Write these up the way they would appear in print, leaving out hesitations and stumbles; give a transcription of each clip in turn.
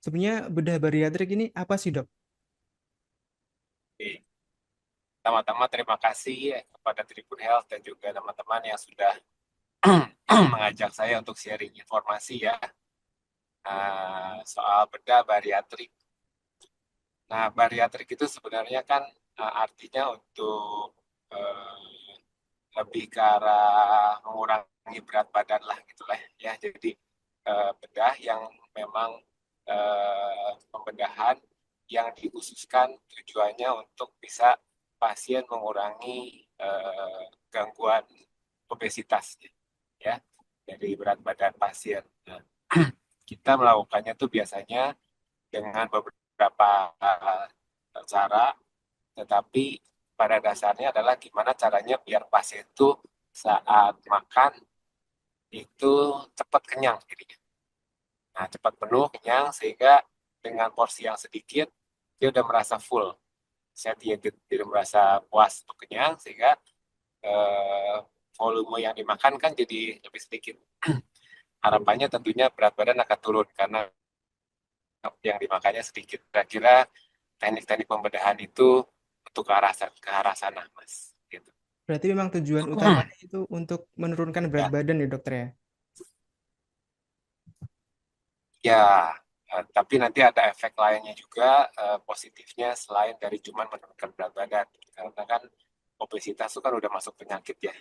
Sebenarnya bedah bariatrik ini apa sih, Dok? Oke. Pertama-tama terima kasih ya kepada Tribun Health dan juga teman-teman yang sudah mengajak saya untuk sharing informasi ya soal bedah bariatrik. Nah, bariatrik itu sebenarnya kan artinya untuk eh, lebih ke arah mengurangi berat badan lah gitulah ya. Jadi bedah yang memang pembedahan yang dikhususkan tujuannya untuk bisa pasien mengurangi gangguan obesitas ya dari berat badan pasien. Nah, kita melakukannya tuh biasanya dengan beberapa cara, tetapi pada dasarnya adalah gimana caranya biar pasien itu saat makan itu cepat kenyang jadinya. Nah, cepat penuh, kenyang, sehingga dengan porsi yang sedikit, dia udah merasa full. Satiated, dia udah merasa puas untuk kenyang, sehingga eh, volume yang dimakan kan jadi lebih sedikit. Harapannya tentunya berat badan akan turun karena yang dimakannya sedikit. Kira-kira teknik-teknik pembedahan itu untuk ke arah sana, Mas. Gitu. Berarti memang tujuan utamanya itu untuk menurunkan berat Ya, badan ya, Dokter ya? ya, tapi nanti ada efek lainnya juga positifnya selain dari cuma menurunkan berat badan. Karena kan obesitas itu kan udah masuk penyakit ya.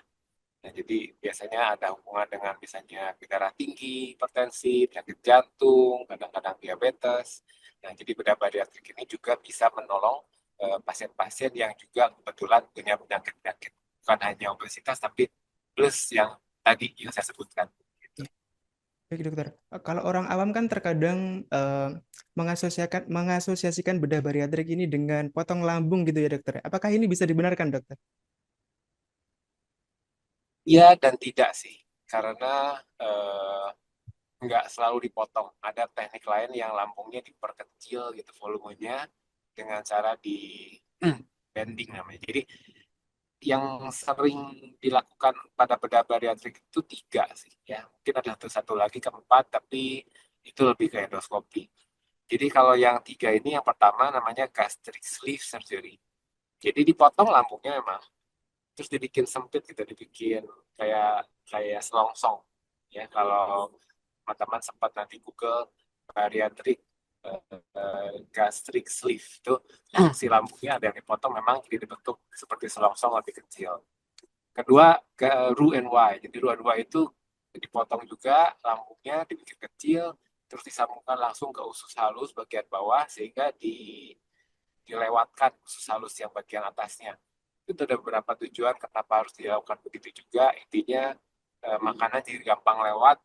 Nah, jadi biasanya ada hubungan dengan misalnya darah tinggi, hipertensi, penyakit jantung, kadang-kadang diabetes. Nah, jadi bedah bariatrik ini juga bisa menolong pasien-pasien yang juga kebetulan punya penyakit-penyakit. Bukan hanya obesitas, tapi plus yang tadi yang saya sebutkan. Gitu. Iya. Baik, Dokter. Kalau orang awam kan terkadang mengasosiasikan bedah bariatrik ini dengan potong lambung gitu ya, Dokter. Apakah ini bisa dibenarkan, Dokter? Iya dan tidak sih, karena nggak selalu dipotong. Ada teknik lain yang lambungnya diperkecil gitu volumenya dengan cara di bending namanya. Jadi yang sering dilakukan pada bedah bariatrik itu tiga sih ya. Mungkin ada satu lagi keempat, tapi itu lebih ke endoskopi. Jadi kalau yang tiga ini yang pertama namanya gastric sleeve surgery. Jadi dipotong lambungnya memang, terus dibikin sempit gitu, dibikin kayak kayak selongsong. Ya kalau teman-teman sempat nanti Google bariatrik gastric sleeve itu si lambungnya ada yang dipotong memang jadi dibentuk seperti selongsong lebih kecil. Kedua ke Ru and Y. Jadi Ru and Y itu dipotong juga lambungnya dibikin kecil terus disambungkan langsung ke usus halus bagian bawah sehingga dilewatkan usus halus yang bagian atasnya. Itu ada beberapa tujuan kenapa harus dilakukan begitu juga. Intinya makanan jadi gampang lewat,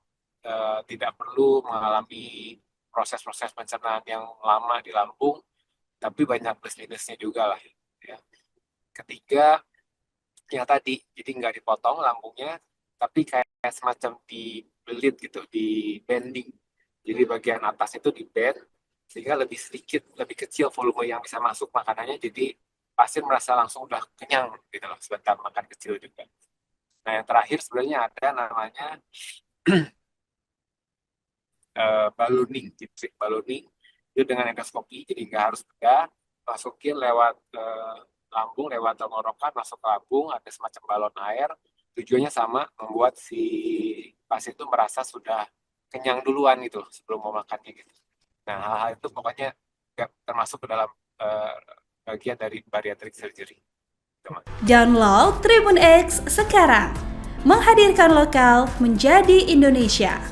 tidak perlu mengalami proses-proses pencernaan yang lama di lambung, tapi banyak plus minusnya juga lah. Ya. Ketiga, yang tadi, jadi nggak dipotong lambungnya, tapi kayak semacam dibelit gitu, di bending. Jadi bagian atas itu di bend, sehingga lebih sedikit, lebih kecil volume yang bisa masuk makanannya, jadi pasien merasa langsung udah kenyang gitu loh, sebentar makan kecil juga. Nah yang terakhir sebenarnya ada namanya ballooning, gitu. Ballooning itu dengan endoskopi, jadi nggak harus bedah, masukin lewat lambung, lewat tenggorokan, masuk ke lambung, ada semacam balon air, tujuannya sama, membuat si pasien itu merasa sudah kenyang duluan gitu sebelum mau makannya gitu. Nah hal-hal itu pokoknya nggak termasuk ke dalam eh, bagian dari bariatric surgery, teman. Download Tribun X sekarang. Menghadirkan lokal menjadi Indonesia.